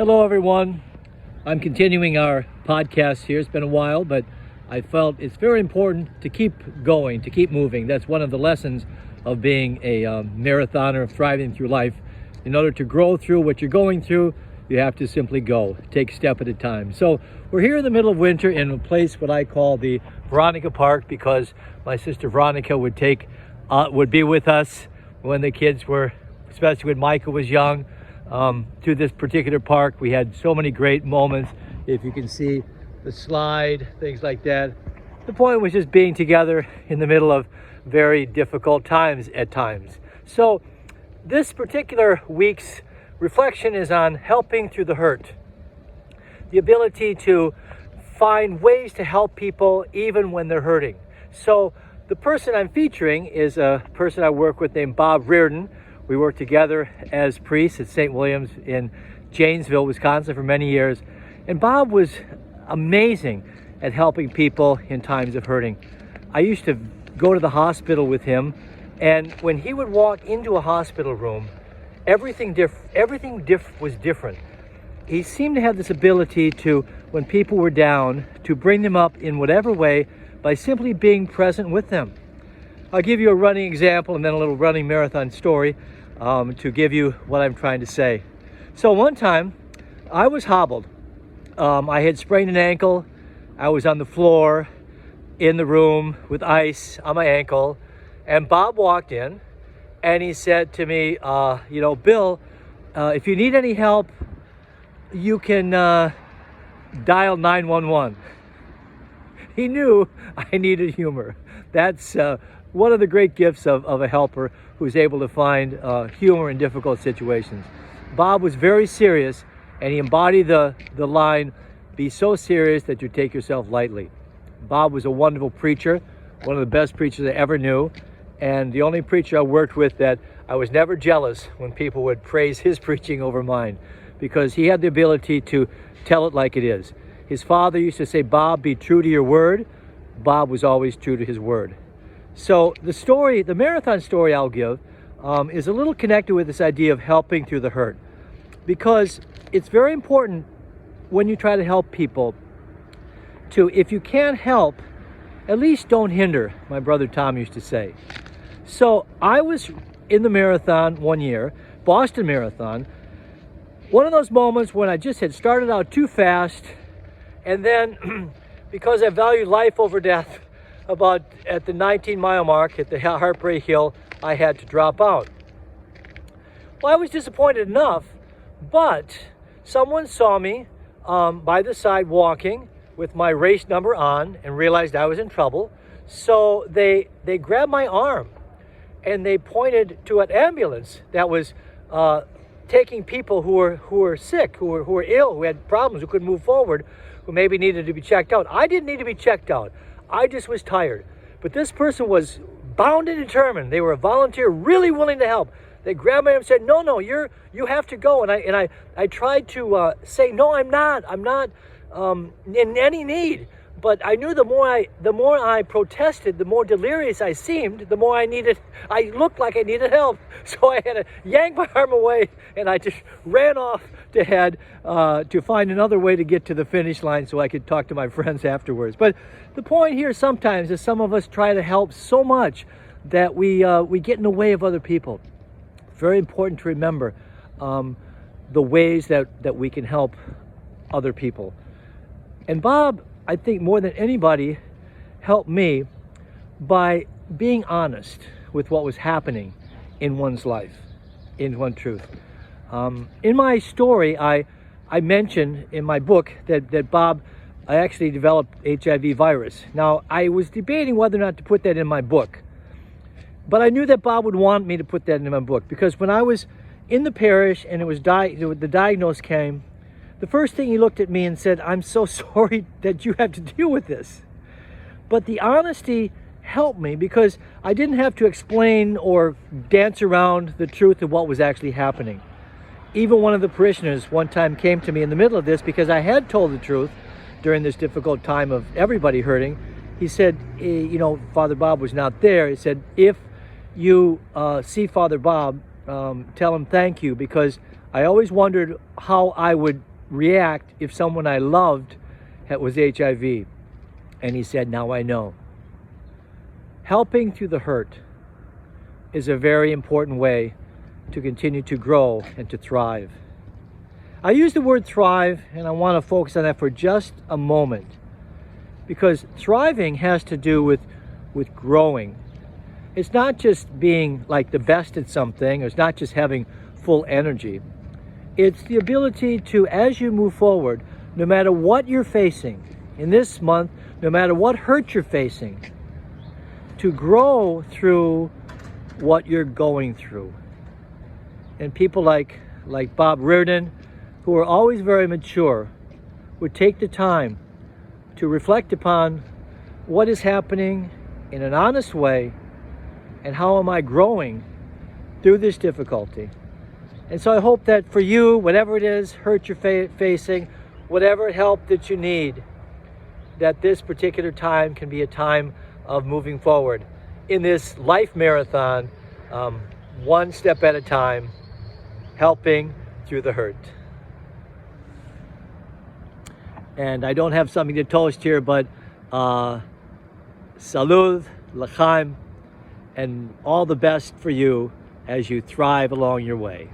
Hello, everyone. I'm continuing our podcast here. It's been a while, but I felt it's very important to keep going, to keep moving. That's one of the lessons of being a marathoner, of thriving through life. In order to grow through what you're going through, you have to simply go, take a step at a time. So we're here in the middle of winter in a place what I call the Veronica Park, because my sister Veronica would be with us when the kids were, especially when Micah was young, to this particular park. We had so many great moments. If you can see the slide, things like that. The point was just being together in the middle of very difficult times at times. So this particular week's reflection is on helping through the hurt. The ability to find ways to help people even when they're hurting. So the person I'm featuring is a person I work with named Bob Reardon. We worked together as priests at St. William's in Janesville, Wisconsin for many years. And Bob was amazing at helping people in times of hurting. I used to go to the hospital with him, and when he would walk into a hospital room, everything was different. He seemed to have this ability to, when people were down, to bring them up in whatever way by simply being present with them. I'll give you a running example and then a little running marathon story to give you what I'm trying to say. So one time, I was hobbled. I had sprained an ankle. I was on the floor in the room with ice on my ankle, and Bob walked in and he said to me, Bill, if you need any help, you can dial 911. He knew I needed humor. That's one of the great gifts of a helper who's able to find humor in difficult situations. Bob was very serious, and he embodied the line, be so serious that you take yourself lightly. Bob was a wonderful preacher, one of the best preachers I ever knew, and the only preacher I worked with that I was never jealous when people would praise his preaching over mine, because he had the ability to tell it like it is. His father used to say, Bob, be true to your word. Bob was always true to his word. So the marathon story I'll give is a little connected with this idea of helping through the hurt, because it's very important when you try to help people to, if you can't help, at least don't hinder, my brother Tom used to say. So I was in the marathon one year, Boston Marathon, one of those moments when I just had started out too fast, and then because I valued life over death, about at the 19-mile mark at the Heartbreak Hill, I had to drop out. Well, I was disappointed enough, but someone saw me by the side walking with my race number on and realized I was in trouble. So they grabbed my arm and they pointed to an ambulance that was taking people who were sick, who were ill, who had problems, who couldn't move forward, who maybe needed to be checked out. I didn't need to be checked out. I just was tired. But this person was bound and determined. They were a volunteer, really willing to help. They grabbed me and said, no, you have to go. And I tried to say, no, I'm not in any need. But I knew the more I protested, the more delirious I seemed, the more I looked like I needed help. So I had to yank my arm away, and I just ran off to head to find another way to get to the finish line so I could talk to my friends afterwards. But the point here sometimes is some of us try to help so much that we get in the way of other people. Very important to remember the ways that we can help other people. And Bob, I think more than anybody, helped me by being honest with what was happening in one's life, in one truth. In my story, I mentioned in my book that Bob actually developed HIV virus. Now, I was debating whether or not to put that in my book, but I knew that Bob would want me to put that in my book, because when I was in the parish and the diagnosis came, the first thing he looked at me and said, I'm so sorry that you have to deal with this. But the honesty helped me, because I didn't have to explain or dance around the truth of what was actually happening. Even one of the parishioners one time came to me in the middle of this, because I had told the truth during this difficult time of everybody hurting. He said, Father Bob was not there. He said, if you see Father Bob, tell him thank you, because I always wondered how I would react if someone I loved was HIV? And he said, now I know. Helping through the hurt is a very important way to continue to grow and to thrive. I use the word thrive, and I want to focus on that for just a moment, because thriving has to do with growing. It's not just being like the best at something, or it's not just having full energy. It's the ability to, as you move forward, no matter what you're facing in this month, no matter what hurt you're facing, to grow through what you're going through. And people like Bob Reardon, who are always very mature, would take the time to reflect upon what is happening in an honest way and how am I growing through this difficulty. And so I hope that for you, whatever it is, hurt you're facing, whatever help that you need, that this particular time can be a time of moving forward in this life marathon, one step at a time, helping through the hurt. And I don't have something to toast here, but salud, l'chaim, and all the best for you as you thrive along your way.